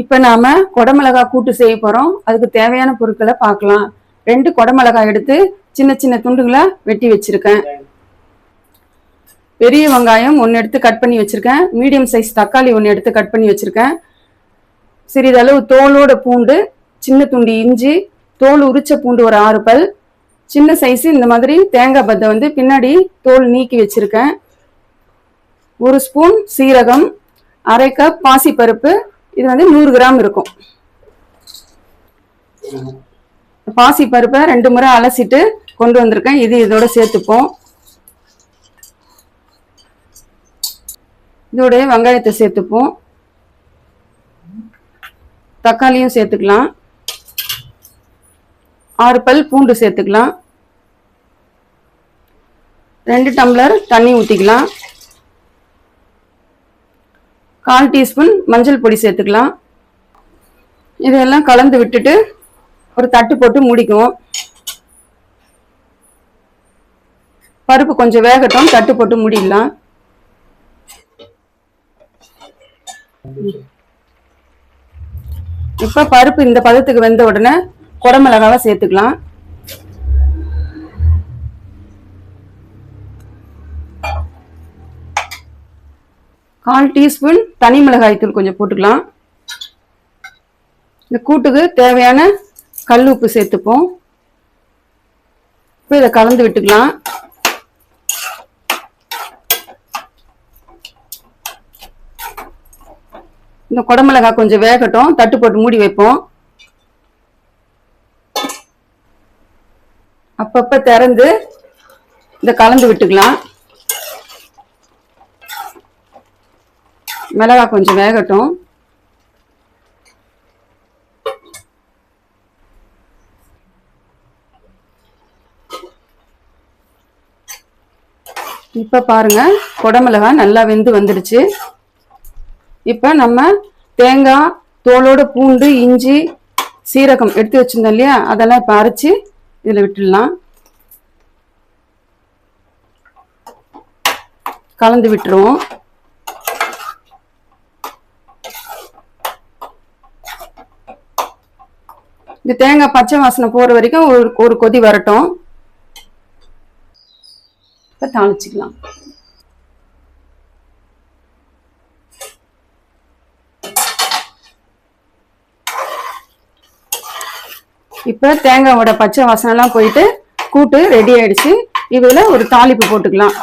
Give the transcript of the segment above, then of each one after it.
இப்போ நாம குடமிளகாய் கூட்டு செய்ய போறோம். அதுக்கு தேவையான பொருட்களை பார்க்கலாம். 2 குடமிளகாய் எடுத்து சின்ன சின்ன துண்டுகளா வெட்டி வச்சிருக்கேன். பெரிய வெங்காயம் 1 எடுத்து கட் பண்ணி வச்சிருக்கேன். மீடியம் சைஸ் தக்காளி 1 எடுத்து கட் பண்ணி வச்சிருக்கேன். சிறிதளவு தோலோட பூண்டு, சின்ன துண்டு இஞ்சி, தோல் உரிச்ச பூண்டு ஒரு 6 பல், சின்ன சைஸ் இந்த மாதிரி தேங்காய் பத்தை பின்னாடி தோல் நீக்கி வச்சிருக்கேன். 1 ஸ்பூன் சீரகம், 1/2 கப் பாசிப்பருப்பு, இது 100 கிராம் இருக்கும். பாசிப்பருப்பை 2 முறை அலசிட்டு கொண்டு வந்திருக்கேன். இது இதோட சேர்த்துப்போம். இதோட வெங்காயத்தை சேர்த்துப்போம். தக்காளியும் சேர்த்துக்கலாம். 6 பல் பூண்டு சேர்த்துக்கலாம். 2 டம்ளர் தண்ணி ஊற்றிக்கலாம். 1/4 டீஸ்பூன் மஞ்சள் பொடி சேர்த்துக்கலாம். இதெல்லாம் கலந்து விட்டுட்டு ஒரு தட்டு போட்டு மூடிக்குவோம். பருப்பு கொஞ்சம் வேகட்டும், தட்டு போட்டு மூடிடலாம். இப்ப பருப்பு இந்த பதத்துக்கு வெந்த உடனே குடமிளகாவை சேர்த்துக்கலாம். கால் டீஸ்பூன் தனி மிளகாய் தூள் கொஞ்சம் போட்டுக்கலாம். இந்த கூட்டுக்கு தேவையான கல் உப்பு சேர்த்துப்போம். இப்போ இதை கலந்து விட்டுக்கலாம். இந்த குடமிளகாய் கொஞ்சம் வேகட்டும், தட்டு போட்டு மூடி வைப்போம். அப்பப்ப திறந்து இதை கலந்து விட்டுக்கலாம். மிளகாய் கொஞ்சம் வேகட்டும். இப்ப பாருங்க, குடமிளகாய் நல்லா வெந்து வந்துடுச்சு. இப்ப நம்ம தேங்காய், தோலோட பூண்டு, இஞ்சி, சீரகம் எடுத்து வச்சிருந்தோம் இல்லையா, அதெல்லாம் இப்ப அரைச்சு இதுல விட்டுடலாம். கலந்து விட்டுருவோம். இந்த தேங்காய் பச்சை வாசனை போற வரைக்கும் ஒரு கொதி வரட்டும். இப்ப தாளிச்சுக்கலாம். இப்ப தேங்காயோட பச்சை வாசனை எல்லாம் போயிட்டு கூட்டு ரெடி ஆயிடுச்சு. இதுல ஒரு தாளிப்பு போட்டுக்கலாம்.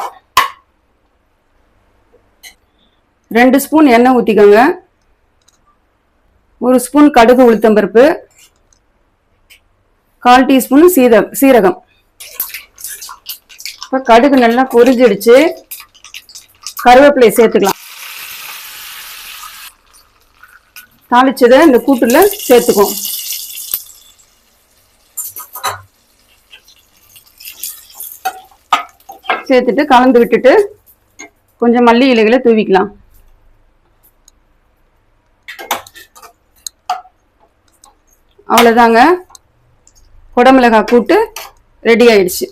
2 ஸ்பூன் எண்ணெய் ஊத்திக்கோங்க. 1 ஸ்பூன் கடுகு உளுத்தம்பருப்பு, 1/4 டீஸ்பூன் சீரகம். இப்ப கடுகு நல்லா பொரிஞ்சிடுச்சு. கருவேப்பிலை சேர்த்துக்கலாம். தாளிச்சதை இந்த கூட்டுல சேர்த்துக்கும். சேர்த்துட்டு கலந்து விட்டுட்டு கொஞ்சம் மல்லி இலைகளை தூவிக்கலாம். அவ்வளவுதாங்க, குடமிளகாய் கூட்டு ரெடி ஆயிடுச்சு.